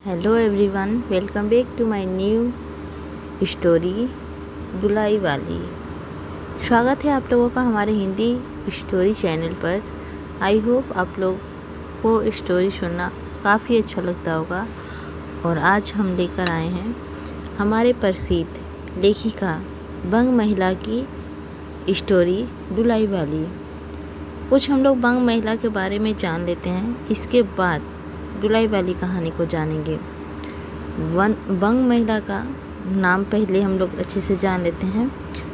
Hello everyone, welcome back to my new story दुलाई वाली। स्वागत है आप लोगों का हमारे हिंदी स्टोरी चैनल पर। आई होप आप लोग को स्टोरी सुनना काफ़ी अच्छा लगता होगा। और आज हम लेकर आए हैं हमारे प्रसिद्ध लेखिका बंग महिला की स्टोरी दुलाई वाली। कुछ हम लोग बंग महिला के बारे में जान लेते हैं, इसके बाद दुलाई वाली कहानी को जानेंगे। बंग महिला का नाम पहले हम लोग अच्छे से जान लेते हैं।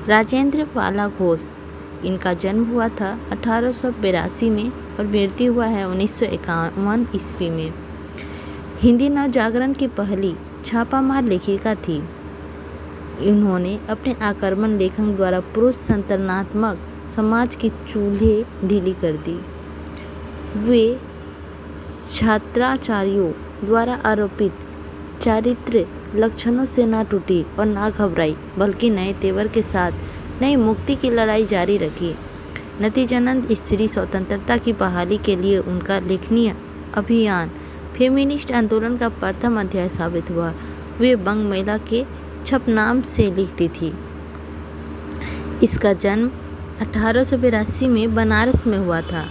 राजेंद्र वाला घोष, इनका जन्म हुआ था 1882 में और मृत्यु हुआ है 1951 ईस्वी में। हिंदी नव जागरण की पहली छापामार लेखिका थी। इन्होंने अपने आक्रमण लेखन द्वारा पुरुष संतरणात्मक समाज की चूल्हे ढीली कर दी। वे छात्राचार्यों द्वारा आरोपित चारित्र्य लक्षणों से ना टूटी और ना घबराई, बल्कि नए तेवर के साथ नई मुक्ति की लड़ाई जारी रखी। नतीजतन स्त्री स्वतंत्रता की बहाली के लिए उनका लेखनीय अभियान फेमिनिस्ट आंदोलन का प्रथम अध्याय साबित हुआ। वे बंग महिला के छपनाम से लिखती थी। इसका जन्म 1882 में बनारस में हुआ था।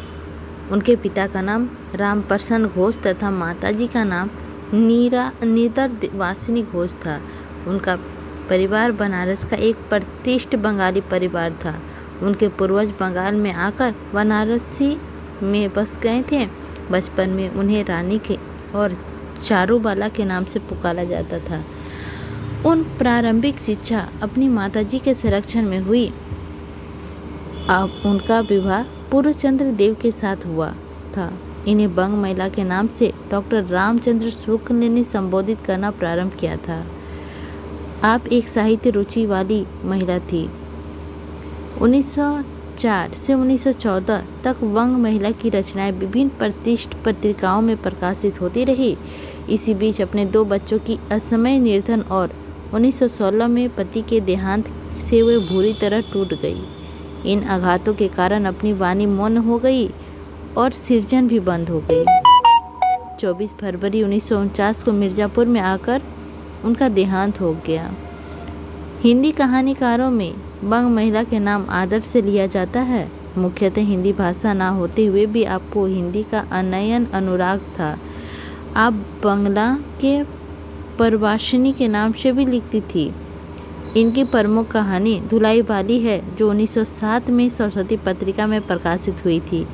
उनके पिता का नाम रामप्रसन्न घोष तथा माताजी का नाम निदरवासिनी घोष था। उनका परिवार बनारस का एक प्रतिष्ठित बंगाली परिवार था। उनके पूर्वज बंगाल में आकर बनारसी में बस गए थे। बचपन में उन्हें रानी के और चारूबाला के नाम से पुकारा जाता था। उन प्रारंभिक शिक्षा अपनी माताजी के संरक्षण में हुई। अब उनका विवाह पूर्णचंद्र देव के साथ हुआ था। इन्हें बंग महिला के नाम से डॉक्टर रामचंद्र शुक्ल ने संबोधित करना प्रारंभ किया था। आप एक साहित्य रुचि वाली महिला थी। 1904 से 1914 तक बंग महिला की रचनाएं विभिन्न प्रतिष्ठित पत्रिकाओं में प्रकाशित होती रही। इसी बीच अपने 2 बच्चों की असमय निधन और 1916 में पति के देहांत से वे बुरी तरह टूट गई। इन आघातों के कारण अपनी वाणी मौन हो गई और सृजन भी बंद हो गई। 24 फरवरी 1949 को मिर्ज़ापुर में आकर उनका देहांत हो गया। हिंदी कहानीकारों में बंग महिला के नाम आदर से लिया जाता है। मुख्यतः हिंदी भाषा ना होते हुए भी आपको हिंदी का अनयन अनुराग था। आप बंगला के परवासिनी के नाम से भी लिखती थी। इनकी प्रमुख कहानी दुलाई वाली है, जो 1907 में सरस्वती पत्रिका में प्रकाशित हुई थी।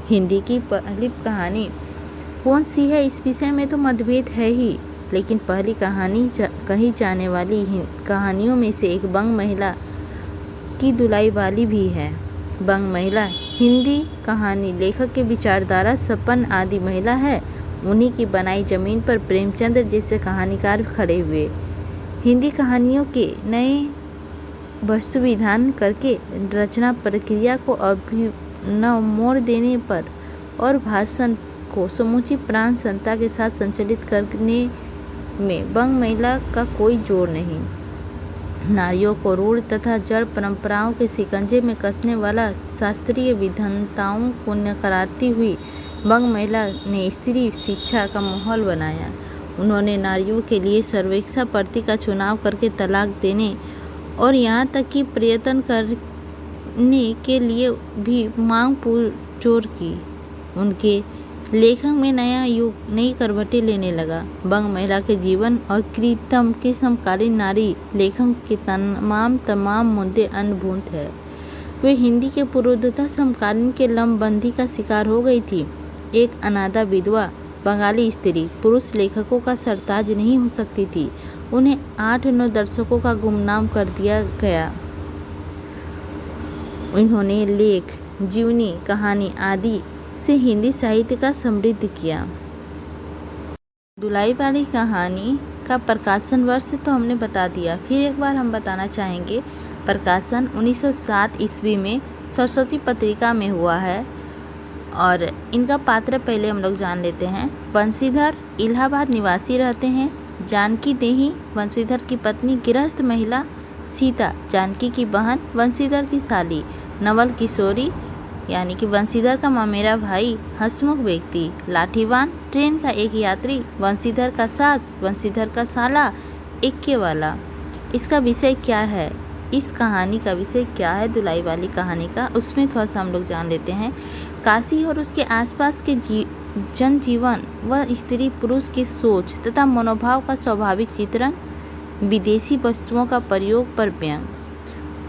हिंदी की पहली कहानी कौन सी है, इस विषय में तो मतभेद है ही, लेकिन पहली कहानी कही जाने वाली कहानियों में से एक बंग महिला की दुलाई वाली भी है। बंग महिला हिंदी कहानी लेखक के विचारधारा संपन्न आदि महिला है। उन्हीं की बनाई जमीन पर प्रेमचंद जैसे कहानीकार खड़े हुए। हिंदी कहानियों के नए वस्तु विधान करके रचना प्रक्रिया को अभिनव मोड़ देने पर और भाषण को समूची प्राण क्षमता के साथ संचालित करने में बंग महिला का कोई जोर नहीं। नारियों को रूढ़ तथा जड़ परंपराओं के शिकंजे में कसने वाला शास्त्रीय विधानताओं को नकारती हुई बंग महिला ने स्त्री शिक्षा का माहौल बनाया। उन्होंने नारियों के लिए सर्वेक्षा पद्धति का चुनाव करके तलाक देने और यहाँ तक कि प्रयत्न करने के लिए भी मांग पुरजोर की। उनके लेखन में नया युग नई करवटें लेने लगा। बंग महिला के जीवन और कृतम के समकालीन नारी लेखन के तमाम मुद्दे अनुभूत है। वे हिंदी के पूर्वोत्तर समकालीन के लंबबंदी का शिकार हो गई थी। एक अनाथा विधवा बंगाली स्त्री पुरुष लेखकों का सरताज नहीं हो सकती थी। उन्हें 8-9 दर्शकों का गुमनाम कर दिया गया। इन्होंने लेख, जीवनी, कहानी आदि से हिंदी साहित्य का समृद्ध किया। दुलाई वाली कहानी का प्रकाशन वर्ष तो हमने बता दिया, फिर एक बार हम बताना चाहेंगे। प्रकाशन 1907 ईस्वी में सरस्वती पत्रिका में हुआ है। और इनका पात्र पहले हम लोग जान लेते हैं। बंशीधर इलाहाबाद निवासी रहते हैं। जानकी देही बंशीधर की पत्नी, गृहस्थ महिला सीता जानकी की बहन, बंशीधर की साली, नवल किशोरी यानी कि बंसीधर का ममेरा भाई, हंसमुख व्यक्ति, लाठीवान, ट्रेन का एक यात्री, बंसीधर का सास, बंसीधर का साला, इक्के वाला। इसका विषय क्या है, इस कहानी का विषय क्या है, दुलाई वाली कहानी का, उसमें थोड़ा सा हम लोग जान लेते हैं। काशी और उसके आसपास के जनजीवन व स्त्री पुरुष की सोच तथा मनोभाव का स्वाभाविक चित्रण, विदेशी वस्तुओं का प्रयोग पर व्यंग।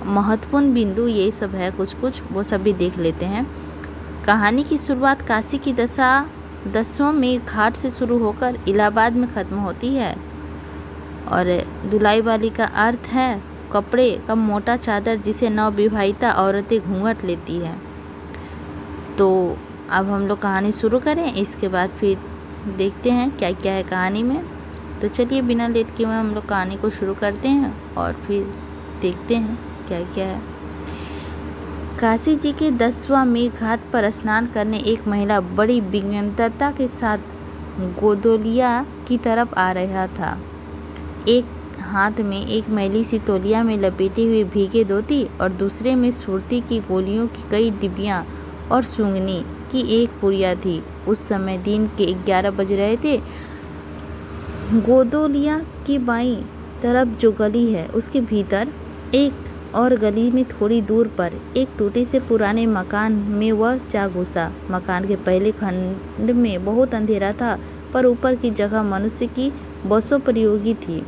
महत्वपूर्ण बिंदु ये सब है, कुछ कुछ वो सब भी देख लेते हैं। कहानी की शुरुआत काशी की दसों में घाट से शुरू होकर इलाहाबाद में ख़त्म होती है। और दुलाई वाली का अर्थ है कपड़े का मोटा चादर जिसे नवविवाहिता औरतें घूंघट लेती है। तो अब हम लोग कहानी शुरू करें, इसके बाद फिर देखते हैं क्या क्या है कहानी में। तो चलिए बिना लेट किए हम लोग कहानी को शुरू करते हैं और फिर देखते हैं क्या क्या है। काशी जी के 10वां मेघ घाट पर स्नान करने एक महिला बड़ी विनम्रता के साथ गोदोलिया की तरफ आ रहा था। एक हाथ में एक मैली सी तौलिया में लपेटी हुई भीगे धोती और दूसरे में सुरती की गोलियों की कई डिब्बियाँ और सूंघनी की एक पुड़िया थी। उस समय दिन के 11 बज रहे थे। गोदोलिया की बाईं तरफ जो गली है उसके भीतर एक और गली में थोड़ी दूर पर एक टूटे से पुराने मकान में वह जा घुसा। मकान के पहले खंड में बहुत अंधेरा था, पर ऊपर की जगह मनुष्य की बसों प्रयोगी थी।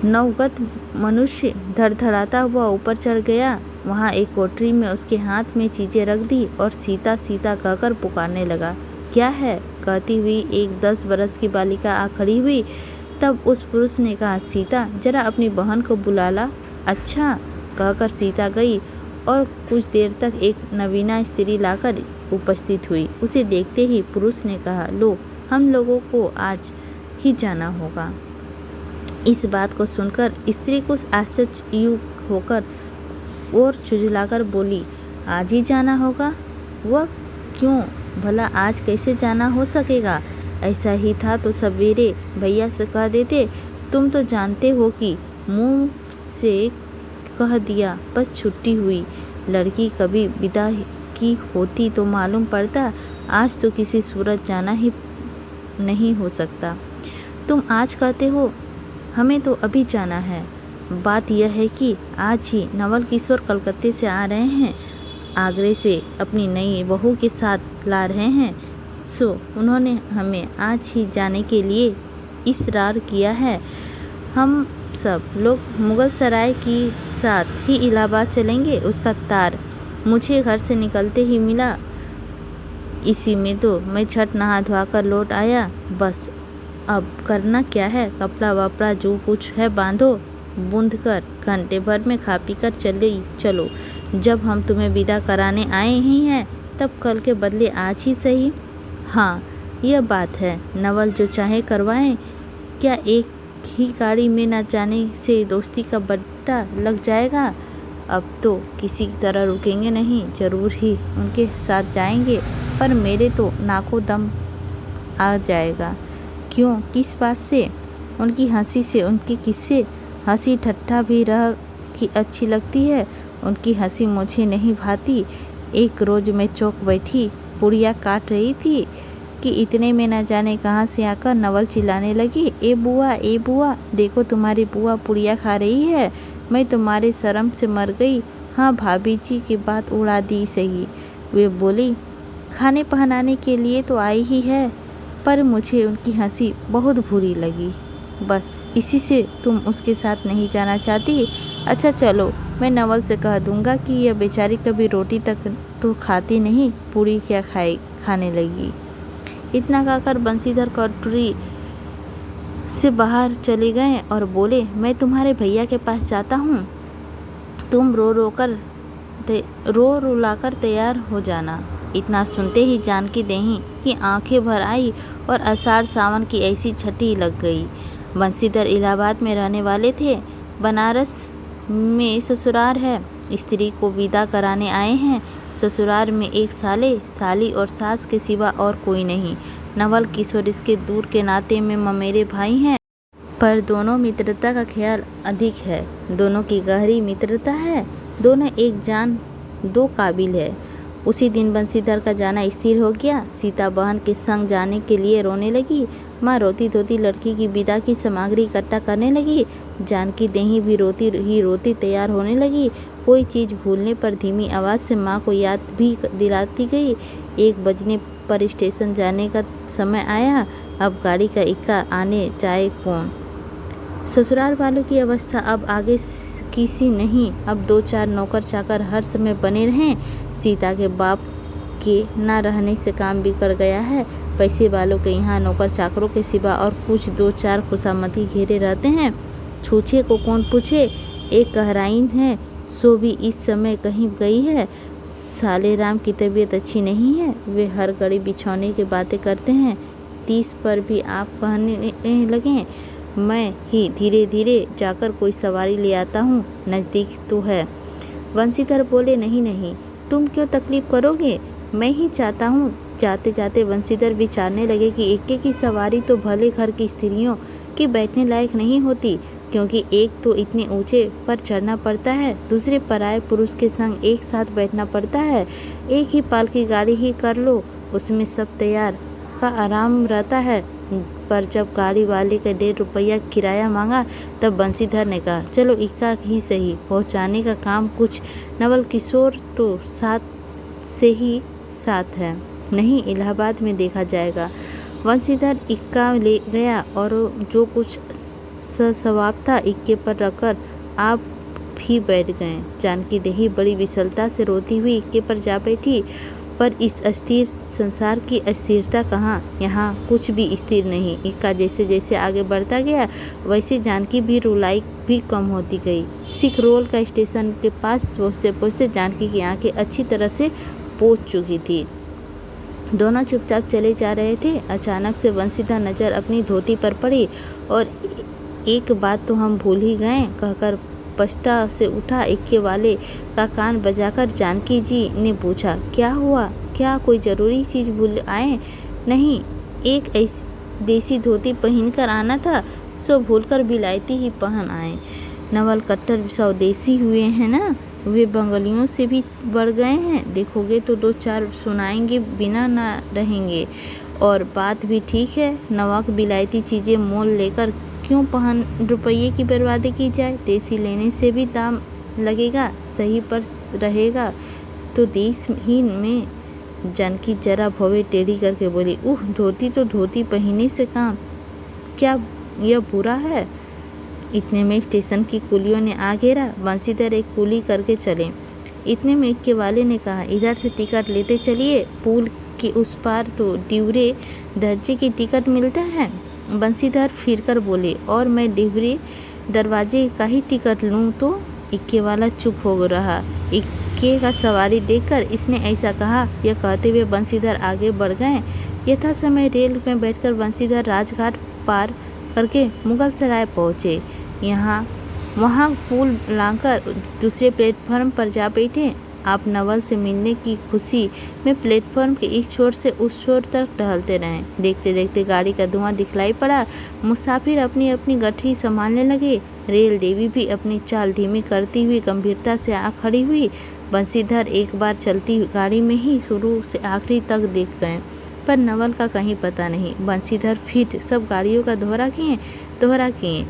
नवगत मनुष्य धड़धड़ाता हुआ ऊपर चढ़ गया। वहाँ एक कोठरी में उसके हाथ में चीज़ें रख दी और सीता सीता कहकर पुकारने लगा। क्या है, कहती हुई एक 10 बरस की बालिका आ खड़ी हुई। तब उस पुरुष ने कहा, सीता जरा अपनी बहन को बुला ला। अच्छा, कहकर सीता गई और कुछ देर तक एक नवीना स्त्री लाकर उपस्थित हुई। उसे देखते ही पुरुष ने कहा, लो, हम लोगों को आज ही जाना होगा। इस बात को सुनकर स्त्री कुछ आश्चर्ययुक्त होकर और झुंझलाकर बोली, आज ही जाना होगा? वह क्यों भला, आज कैसे जाना हो सकेगा? ऐसा ही था तो सवेरे भैया से कह देते। तुम तो जानते हो कि मुँह से कह दिया बस छुट्टी हुई। लड़की कभी विदा की होती तो मालूम पड़ता। आज तो किसी सूरत जाना ही नहीं हो सकता। तुम आज कहते हो, हमें तो अभी जाना है। बात यह है कि आज ही नवल किशोर कलकत्ते से आ रहे हैं, आगरे से अपनी नई बहू के साथ ला रहे हैं। सो उन्होंने हमें आज ही जाने के लिए इसरार किया है। हम सब लोग मुगल सराय की साथ ही इलाहाबाद चलेंगे। उसका तार मुझे घर से निकलते ही मिला। इसी में तो मैं झट नहा धोआ कर लौट आया। बस अब करना क्या है, कपड़ा वपड़ा जो कुछ है बांधो, बूंद कर घंटे भर में खा पी कर चलो। जब हम तुम्हें विदा कराने आए ही हैं तब कल के बदले आज ही सही। हाँ, यह बात है, नवल जो चाहे करवाएं। क्या एक ही गाड़ी में न जाने से दोस्ती का बट्टा लग जाएगा? अब तो किसी तरह रुकेंगे नहीं, जरूर ही उनके साथ जाएंगे। पर मेरे तो नाको दम आ जाएगा। क्यों, किस बात से? उनकी हंसी से, उनके किस्से। हंसी ठट्ठा भी रह की अच्छी लगती है, उनकी हंसी मुझे नहीं भाती। एक रोज़ मैं चौक बैठी पुड़िया काट रही थी कि इतने में न जाने कहाँ से आकर नवल चिल्लाने लगी, ए बुआ, देखो तुम्हारी बुआ पुड़िया खा रही है। मैं तुम्हारे शर्म से मर गई। हाँ, भाभी जी की बात उड़ा दी सही। वे बोली, खाने पहनाने के लिए तो आई ही है। पर मुझे उनकी हंसी बहुत बुरी लगी। बस इसी से तुम उसके साथ नहीं जाना चाहती? अच्छा चलो, मैं नवल से कह दूंगा कि यह बेचारी कभी रोटी तक तो खाती नहीं, पूरी क्या खाने लगी। इतना कहकर बंसीधर कटोरी से बाहर चले गए और बोले, मैं तुम्हारे भैया के पास जाता हूँ। तुम रो रुलाकर तैयार हो जाना। इतना सुनते ही जानकी देही की आंखें भर आई और आषाढ़ सावन की ऐसी छठी लग गई। बंसीधर इलाहाबाद में रहने वाले थे। बनारस में ससुराल है। स्त्री को विदा कराने आए हैं। ससुराल में एक साले, साली और सास के सिवा और कोई नहीं। नवल किशोर इसके दूर के नाते में ममेरे भाई हैं, पर दोनों मित्रता का ख्याल अधिक है। दोनों की गहरी मित्रता है। दोनों एक जान दो काबिल है। उसी दिन बंसीधर का जाना स्थिर हो गया। सीता बहन के संग जाने के लिए रोने लगी। माँ रोती धोती लड़की की विदा की सामग्री इकट्ठा करने लगी। जानकी देही भी रोती ही रोती तैयार होने लगी। कोई चीज़ भूलने पर धीमी आवाज़ से माँ को याद भी दिलाती गई। 1 बजने पर स्टेशन जाने का समय आया। अब गाड़ी का इक्का आने जाए कौन। ससुराल वालों की अवस्था अब आगे किसी नहीं। अब 2-4 नौकर चाकर हर समय बने रहें। सीता के बाप के न रहने से काम बिगड़ गया है। पैसे वालों के यहाँ नौकर चाकरों के सिवा और कुछ 2-4 खुशामती घेरे रहते हैं। छूछे को कौन पूछे। एक कहराइन है, सो भी इस समय कहीं गई है। साले राम की तबीयत अच्छी नहीं है। वे हर घड़ी बिछौने की बातें करते हैं। 30 पर भी आप कहने लगे, मैं ही धीरे धीरे जाकर कोई सवारी ले आता हूँ, नज़दीक तो है। बंसीधर बोले, नहीं नहीं, तुम क्यों तकलीफ करोगे, मैं ही चाहता हूँ। जाते जाते बंसीधर विचारने लगे कि इक्के की सवारी तो भले घर की स्त्रियों की बैठने लायक नहीं होती, क्योंकि एक तो इतने ऊंचे पर चढ़ना पड़ता है, दूसरे पराये पुरुष के संग एक साथ बैठना पड़ता है। एक ही पाल की गाड़ी ही कर लो, उसमें सब तैयार का आराम रहता है। पर जब गाड़ी वाले का 1.5 रुपया किराया मांगा, तब बंसीधर ने कहा, चलो इक्का ही सही, पहुंचाने का काम कुछ नवल किशोर तो साथ से ही साथ है, नहीं इलाहाबाद में देखा जाएगा। बंसीधर इक्का ले गया और जो कुछ सवाब था इक्के पर रखकर आप भी बैठ गए। जानकी देही बड़ी विशलता से रोती हुई इक्के पर जा बैठी। पर इस अस्थिर संसार की अस्थिरता कहाँ, यहाँ कुछ भी स्थिर नहीं। इक्का जैसे जैसे आगे बढ़ता गया, वैसे जानकी भी रुलाई भी कम होती गई। सिखरोल का स्टेशन के पास पहुँचते पहुँचते जानकी की आंखें अच्छी तरह से पोंछ चुकी थी। दोनों चुपचाप चले जा रहे थे। अचानक से बंसीधर नज़र अपनी धोती पर पड़ी और एक बात तो हम भूल ही गए कहकर पछता से उठा। इक्के वाले का कान बजाकर जानकी जी ने पूछा, क्या हुआ, क्या कोई ज़रूरी चीज़ भूल आए। नहीं, एक ऐसी देसी धोती पहनकर आना था, सो भूलकर बिलायती ही पहन आए। नवल कट्टर स्वदेशी हुए हैं ना, वे बंगालियों से भी बढ़ गए हैं। देखोगे तो 2-4 सुनाएंगे, बिना ना रहेंगे। और बात भी ठीक है, नवाक बिलायती चीज़ें मोल लेकर क्यों पहन रुपये की बर्बादी की जाए। देसी लेने से भी दाम लगेगा, सही पर रहेगा तो देश ही में। जानकी जरा भवे टेढ़ी करके बोली, धोती तो धोती पहनने से काम, क्या यह बुरा है। इतने में स्टेशन की कुलियों ने आ घेरा। बंसीधर एक कुली करके चले। इतने में इक्के वाले ने कहा, इधर से टिकट लेते चलिए, पुल के उस पार तो डिवरे दर्जे की टिकट मिलता है। बंसीधर फिरकर बोले, और मैं डिवरे दरवाजे का ही टिकट लूँ तो। इक्के वाला चुप हो रहा। इक्के का सवारी देखकर इसने ऐसा कहा, यह कहते हुए बंसीधर आगे बढ़ गए। यथा समय रेल में बैठकर बंसीधर राजघाट पार करके मुगल सराय पहुँचे। वहाँ पुल लांघकर दूसरे प्लेटफॉर्म पर जा बैठे। आप नवल से मिलने की खुशी में प्लेटफॉर्म के इस छोर से उस छोर तक टहलते रहे। देखते देखते गाड़ी का धुआं दिखलाई पड़ा। मुसाफिर अपनी अपनी गठरी संभालने लगे। रेल देवी भी अपनी चाल धीमी करती हुई गंभीरता से आ खड़ी हुई। बंसीधर एक बार चलती गाड़ी में ही शुरू से आखिरी तक देख गए, पर नवल का कहीं पता नहीं। बंसीधर फिर सब गाड़ियों का दोहरा किए।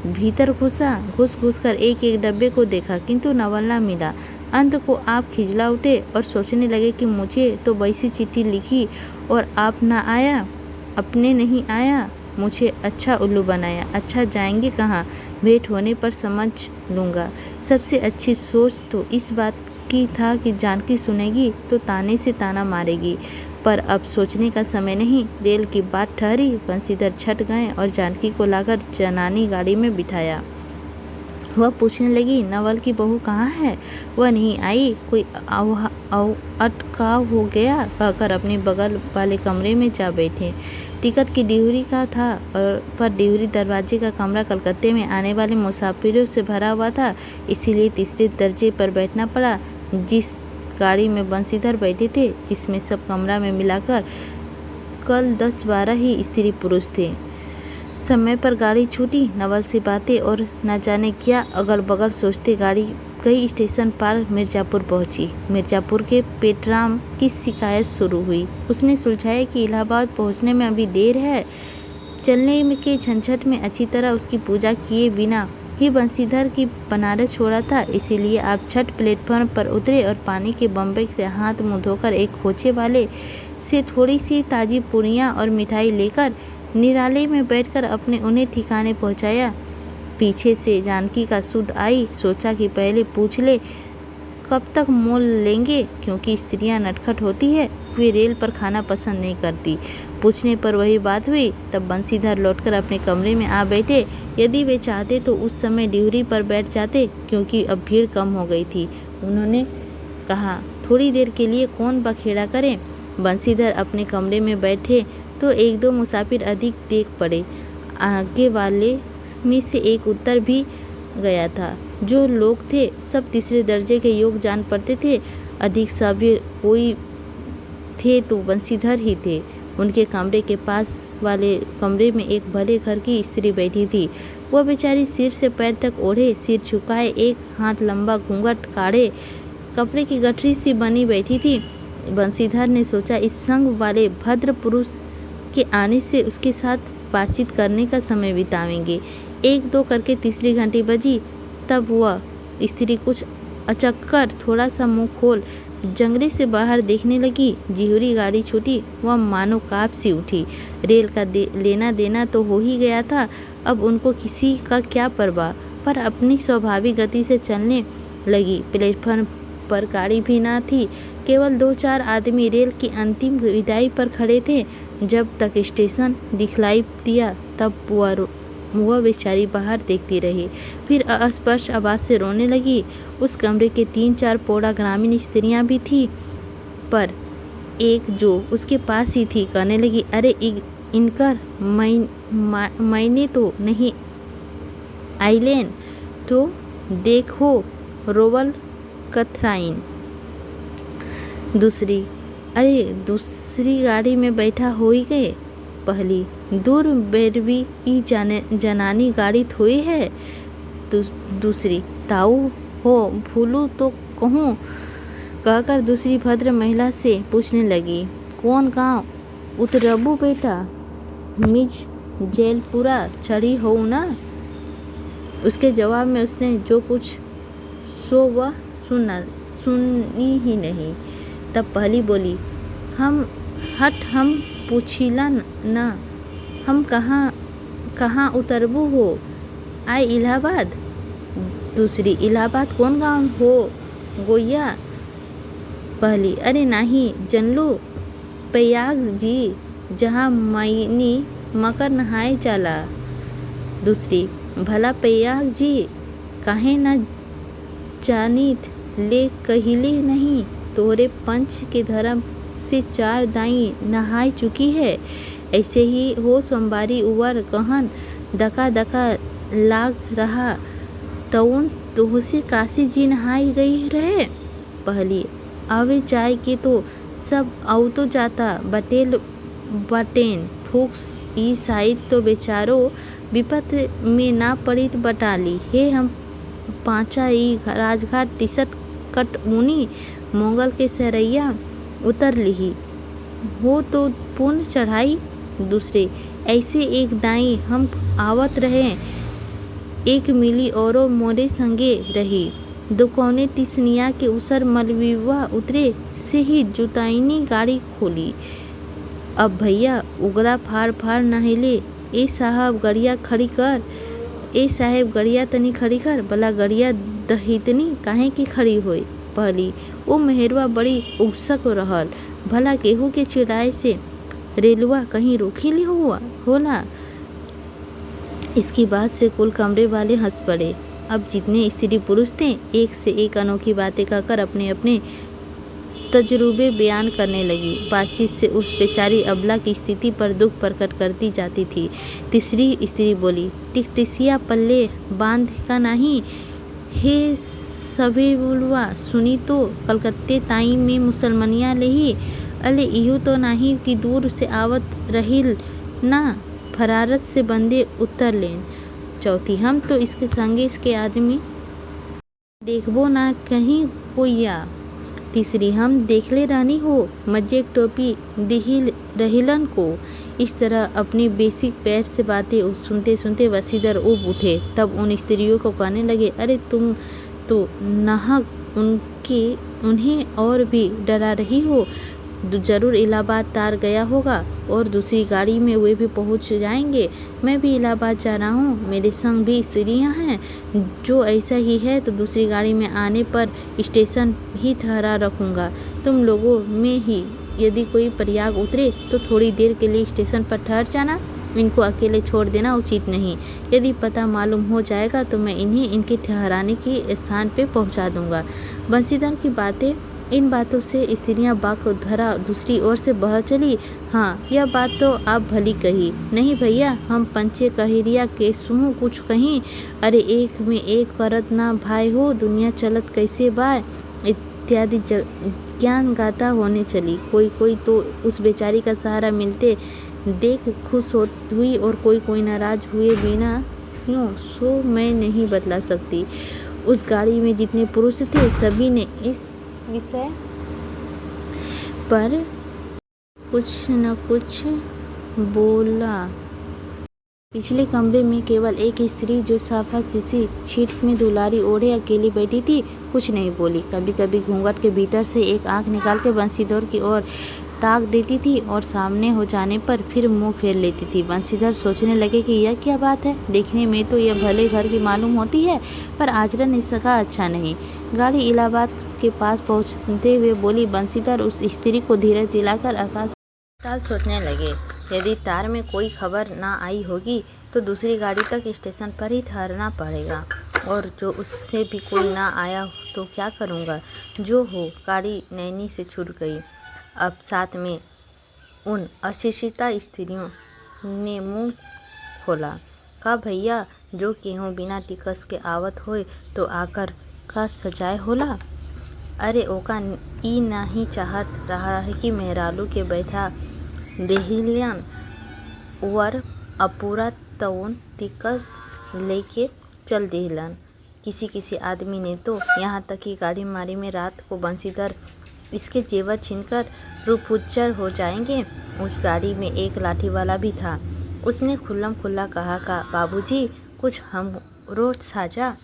भीतर घुस कर एक एक डब्बे को देखा, किंतु नवल ना मिला। अंत को आप खिजला उठे और सोचने लगे कि मुझे तो वैसी चिट्ठी लिखी और आप ना आया, अपने नहीं आया, मुझे अच्छा उल्लू बनाया। अच्छा, जाएंगे कहाँ, भेंट होने पर समझ लूँगा। सबसे अच्छी सोच तो इस बात की था कि जानकी सुनेगी तो ताने से ताना मारेगी, पर अब सोचने का समय नहीं। रेल की बात ठहरी। बंसीधर छट गए और जानकी को लाकर जनानी गाड़ी में बिठाया। वह पूछने लगी, नवल की बहू कहाँ है। वह नहीं आई, कोई अटकाव हो गया कहकर अपने बगल वाले कमरे में जा बैठे। टिकट की डिहरी का था और पर डिहरी दरवाजे का कमरा कलकत्ते में आने वाले मुसाफिरों से भरा हुआ था, इसीलिए तीसरे दर्जे पर बैठना पड़ा। जिस गाड़ी में बंसीधर बैठे थे, जिसमें सब कमरा में मिलाकर कल 10-12 ही स्त्री पुरुष थे। समय पर गाड़ी छूटी। नवल से बातें और न जाने क्या अगल बगल सोचते गाड़ी कई स्टेशन पार मिर्ज़ापुर पहुंची। मिर्ज़ापुर के पेटराम की शिकायत शुरू हुई। उसने सुलझाया कि इलाहाबाद पहुंचने में अभी देर है। चलने के झंझट में अच्छी तरह उसकी पूजा किए बिना ही बंसीधर की बनारस छोड़ा था। इसीलिए आप छठ प्लेटफॉर्म पर उतरे और पानी के बम्बे से हाथ मुँह धोकर एक खोचे वाले से थोड़ी सी ताज़ी पूरियाँ और मिठाई लेकर निराले में बैठकर अपने उन्हें ठिकाने पहुंचाया। पीछे से जानकी का सुध आई। सोचा कि पहले पूछ ले कब तक मोल लेंगे, क्योंकि स्त्रियां नटखट होती है, वे रेल पर खाना पसंद नहीं करती। पूछने पर वही बात हुई। तब बंसीधर लौटकर अपने कमरे में आ बैठे। यदि वे चाहते तो उस समय डिहरी पर बैठ जाते, क्योंकि अब भीड़ कम हो गई थी। उन्होंने कहा, थोड़ी देर के लिए कौन बखेड़ा करे। बंसीधर अपने कमरे में बैठे तो एक दो मुसाफिर अधिक देख पड़े। आगे वाले में से एक उत्तर भी गया था। जो लोग थे सब तीसरे दर्जे के योग जान पड़ते थे। अधिक सभ्य कोई थे तो बंसीधर ही थे। उनके कमरे के पास वाले कमरे में एक भले घर की स्त्री बैठी थी। वह बेचारी सिर से पैर तक ओढ़े, सिर झुकाए, एक हाथ लंबा घूंघट काढ़े, कपड़े की गठरी सी बनी बैठी थी। बंसीधर ने सोचा, इस संग वाले भद्र पुरुष के आने से उसके साथ बातचीत करने का समय बितावेंगे। एक दो करके तीसरी घंटी बजी। तब वह स्त्री कुछ अचक्कर थोड़ा सा मुंह खोल जंगले से बाहर देखने लगी। जिहुरी गाड़ी छूटी। वह मानो काँप सी उठी। रेल का लेना देना तो हो ही गया था। अब उनको किसी का क्या परवाह, पर अपनी स्वाभाविक गति से चलने लगी। प्लेटफॉर्म पर गाड़ी भी ना थी। केवल 2-4 आदमी रेल की अंतिम विदाई पर खड़े थे। जब तक स्टेशन दिखलाई दिया तब वह बेचारी बाहर देखती रही। फिर अस्पष्ट आवाज़ से रोने लगी। उस कमरे के 3-4 पौड़ा ग्रामीण स्त्रियां भी थी, पर एक जो उसके पास ही थी कहने लगी, अरे इनकर मैंने तो नहीं आइलेन तो देखो रोवल कथराइन। दूसरी, अरे दूसरी गाड़ी में बैठा हो ही गए। पहली, दूर बैरवी ई जनानी गाड़ी थोड़ी है। दूसरी, ताऊ हो भूलू तो कहूँ, कहकर दूसरी भद्र महिला से पूछने लगी, कौन गांव उतरबू बेटा, मिज जैलपुरा चढ़ी हो ना। उसके जवाब में उसने जो कुछ सो वह सुनी ही नहीं। तब पहली बोली, हम पूछिला ना, हम कहाँ उतरबू हो, आए इलाहाबाद। दूसरी, इलाहाबाद कौन गांव हो गोया। पहली, अरे नहीं जनलो, प्रयाग जी, जहाँ मैनी मकर नहाए जाला। दूसरी, भला प्रयाग जी काहे न जानित ले कहिले नहीं, तोहरे पंच के धर्म से 4 दाई नहाय चुकी है। ऐसे ही हो सोमवारी उवर कहन दका लाग रहा, तउन तुहसे काशी जी नहाई गई रहे। पहली, आवे जाए के तो सब आउ तो जाता, बटेन फूक्स ई साइड तो बेचारो विपत में ना पड़ित बटाली हे। हम पाँचा ई राजघाट तिसठ कट ऊनी मोंगल के सरैया उतर लिही हो तो पुण्य चढ़ाई। दूसरे, ऐसे एक दाई हम आवत रहे, एक मिली औरो मोरे संगे रही। दुकौने तिसनिया के उसर मलविवा उतरे से ही जुताइनी गाड़ी खोली। अब भैया उगरा फाड़ नहिले, ए साहब गड़िया खड़ी कर, ए साहेब गड़िया तनी खड़ी कर, भला गड़िया दहितनी काहे की खड़ी होई। पहली, वो मेहरवा बड़ी उगसक रहल, भला केहू के चिड़ाए से रेलवा कहीं रोकी ली होला। इसकी बात से कुल कमरे वाले हंस पड़े। अब जितने स्त्री पुरुष थे एक से एक अनोखी बातें कहकर अपने अपने तजुर्बे बयान करने लगी। बातचीत से उस बेचारी अबला की स्थिति पर दुख प्रकट करती जाती थी। तीसरी स्त्री बोली, टिकटिसिया पल्ले बांध का नहीं हे सभे बुलवा, सुनी तो कलकत्ते ताई में मुसलमनिया लेही, अले इहो तो नहीं कि दूर से आवत रहिल ना, फरारत से बंदे उतर लेन। चौथी, हम तो इसके संगे इसके आदमी देखबो ना कहीं कोइया। तीसरी, हम देखले रहनी हो मज्जे एक टोपी दिहिल रहिलन को। इस तरह अपनी बेसिक पैर से बातें सुनते सुनते वसीदर उब उठे। तब उन स्त्रियों को कहने लगे, अरे तुम तो नाहक उन्हें और भी डरा रही हो। जरूर इलाहाबाद तार गया होगा और दूसरी गाड़ी में वे भी पहुंच जाएंगे। मैं भी इलाहाबाद जा रहा हूँ, मेरे संग भी स्त्रियाँ हैं। जो ऐसा ही है तो दूसरी गाड़ी में आने पर स्टेशन ही ठहरा रखूँगा। तुम लोगों में ही यदि कोई प्रयाग उतरे तो थोड़ी देर के लिए स्टेशन पर ठहर जाना। इनको अकेले छोड़ देना उचित नहीं। यदि पता मालूम हो जाएगा तो मैं इन्हें इनके ठहराने के स्थान पे पहुंचा दूंगा। बंसीधर की इन बातों से स्त्रियां बाक भरा दूसरी ओर से बह चली। हाँ, यह बात तो आप भली कही। नहीं भैया, हम पंचे कहरिया के सुहू कुछ कहीं। अरे एक में एक करत ना भाई हो, दुनिया चलत कैसे बाय इत्यादि ज्ञान गाता होने चली। कोई तो उस बेचारी का सहारा मिलते देख खुश हुई और कोई नाराज हुए बिना क्यों सो मैं नहीं बतला सकती। उस गाड़ी में जितने पुरुष थे सभी ने इस विषय पर कुछ न कुछ बोला। पिछले कमरे में केवल एक स्त्री जो साफा शीशी छीट में दुलारी ओढ़े अकेली बैठी थी कुछ नहीं बोली। कभी कभी घूंघट के भीतर से एक आंख निकाल के बंसीधर की ओर ताक देती थी और सामने हो जाने पर फिर मुंह फेर लेती थी। बंसीधर सोचने लगे कि यह क्या बात है। देखने में तो यह भले घर की मालूम होती है पर आचरण इसका अच्छा नहीं। गाड़ी इलाहाबाद के पास पहुंचते हुए बोली बंसीधर उस स्त्री को धीरज दिलाकर आकाश पाताल सोचने लगे। यदि तार में कोई खबर ना आई होगी तो दूसरी गाड़ी तक स्टेशन पर ही ठहरना पड़ेगा और जो उससे भी कोई ना आया तो क्या करूँगा। जो हो, गाड़ी नैनी से छूट गई। अब साथ में उन अशिक्षिता स्त्रियों ने मुंह खोला। का भैया, जो केहूँ बिना टिकस के आवत होए तो आकर का सजाए होला। अरे ओका ई नहीं चाहत रहा है कि मेहरालू के बैठा देहिलियन वर अपूरा तउन टिकस लेके चल देहिलन। किसी आदमी ने तो यहाँ तक कि गाड़ी मारी में रात को बंसीधर इसके जेवर छीनकर रूपुज्जर हो जाएंगे। उस गाड़ी में एक लाठी वाला भी था। उसने खुल्लम खुल्ला कहा का बाबूजी कुछ हम रोज साझा।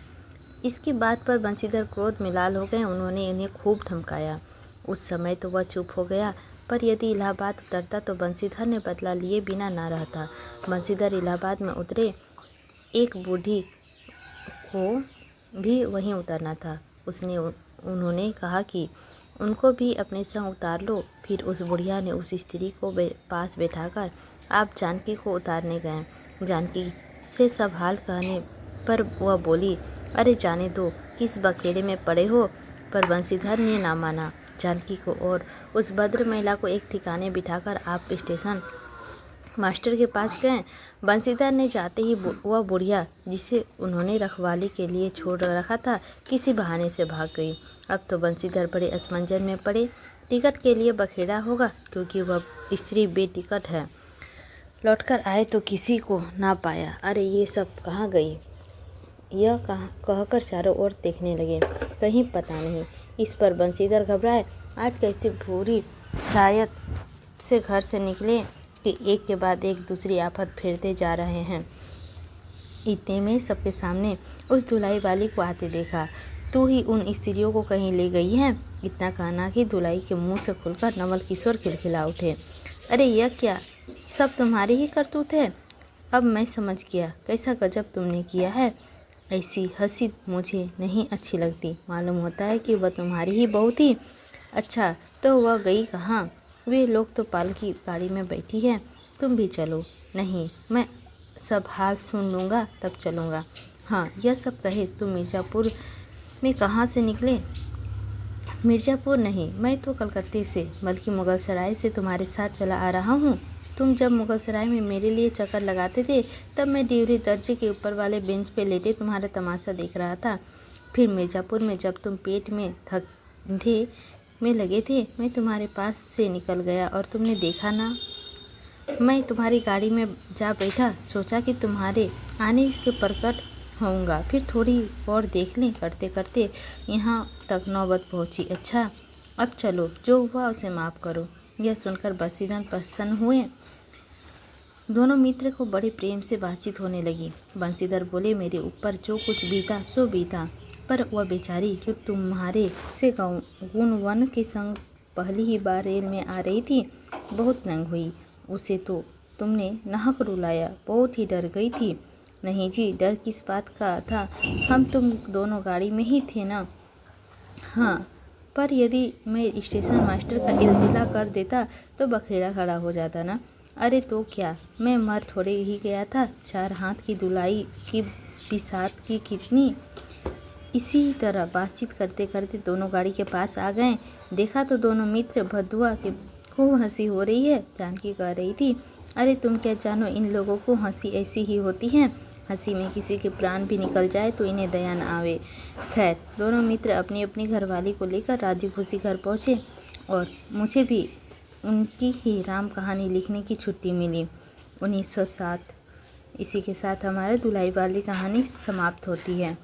इसकी बात पर बंसीधर क्रोध में लाल हो गए। उन्होंने इन्हें खूब धमकाया। उस समय तो वह चुप हो गया, पर यदि इलाहाबाद उतरता तो बंसीधर ने बदला लिए बिना ना रहता। बंसीधर इलाहाबाद में उतरे। एक बूढ़ी को भी वहीं उतरना था। उन्होंने कहा कि उनको भी अपने संग उतार लो। फिर उस बुढ़िया ने उस स्त्री को पास बैठाकर आप जानकी को उतारने गए। जानकी से सब हाल कहने पर वह बोली, अरे जाने दो, किस बखेड़े में पड़े हो। पर बंसीधर ने ना माना। जानकी को और उस भद्र महिला को एक ठिकाने बिठाकर आप स्टेशन मास्टर के पास गए। बंसीधर ने जाते ही वह बुढ़िया जिसे उन्होंने रखवाली के लिए छोड़ रखा था किसी बहाने से भाग गई। अब तो बंसीधर बड़े असमंजस में पड़े। टिकट के लिए बखेड़ा होगा क्योंकि वह स्त्री बेटिकट है। लौटकर आए तो किसी को ना पाया। अरे ये सब कहाँ गई, यह कहकर चारों ओर देखने लगे, कहीं पता नहीं। इस पर बंसीधर घबराए। आज कैसे भूरी शायद से घर से निकले कि एक के बाद एक दूसरी आफत फेरते जा रहे हैं। इतने में सबके सामने उस धुलाई वाली को आते देखा। तू ही उन स्त्रियों को कहीं ले गई है। इतना कहना कि धुलाई के मुंह से खुलकर नवल किशोर खिलखिला उठे। अरे यह क्या, सब तुम्हारी ही करतूत है। अब मैं समझ गया कैसा गजब तुमने किया है। ऐसी हंसी मुझे नहीं अच्छी लगती। मालूम होता है कि वह तुम्हारी ही बहू थी। अच्छा, तो वह गई कहाँ। वे लोग तो पालकी गाड़ी में बैठी है, तुम भी चलो। नहीं, मैं सब हाल सुन लूँगा तब चलूँगा। हाँ, यह सब कहे तुम मिर्ज़ापुर में कहाँ से निकले। मिर्ज़ापुर नहीं, मैं तो कलकत्ते से, बल्कि मुगलसराय से तुम्हारे साथ चला आ रहा हूँ। तुम जब मुगलसराय में मेरे लिए चक्कर लगाते थे तब मैं ड्यूरी दर्जे के ऊपर वाले बेंच पे लेटे तुम्हारा तमाशा देख रहा था। फिर मिर्ज़ापुर में जब तुम पेट में धंधे में लगे थे मैं तुम्हारे पास से निकल गया और तुमने देखा ना। मैं तुम्हारी गाड़ी में जा बैठा, सोचा कि तुम्हारे आने के प्रकट होऊंगा, फिर थोड़ी और देख लें। करते करते यहाँ तक नौबत पहुँची। अच्छा अब चलो, जो हुआ उसे माफ़ करो। यह सुनकर बंसीधर प्रसन्न हुए। दोनों मित्र को बड़े प्रेम से बातचीत होने लगी। बंसीधर बोले, मेरे ऊपर जो कुछ बीता सो बीता, पर वह बेचारी जो तुम्हारे से गुण वन के संग पहली ही बार रेल में आ रही थी, बहुत नंग हुई। उसे तो तुमने नाहक रुलाया, बहुत ही डर गई थी। नहीं जी, डर किस बात का था, हम तुम दोनों गाड़ी में ही थे ना। हाँ, पर यदि मैं स्टेशन मास्टर का इल्तिजा कर देता तो बखेड़ा खड़ा हो जाता ना। अरे तो क्या, मैं मर थोड़े ही गया था। 4 हाथ की धुलाई की बिसात की कितनी। इसी तरह बातचीत करते करते दोनों गाड़ी के पास आ गए। देखा तो दोनों मित्र भदुआ के खूब हंसी हो रही है। जानकी कह रही थी, अरे तुम क्या जानो, इन लोगों को हंसी ऐसी ही होती है। हंसी में किसी के प्राण भी निकल जाए तो इन्हें दया न आवे। खैर, दोनों मित्र अपनी अपनी घरवाली को लेकर राजी खुशी घर पहुँचे और मुझे भी उनकी ही राम कहानी लिखने की छुट्टी मिली। 1907। इसी के साथ हमारे दुलाई वाली कहानी समाप्त होती है।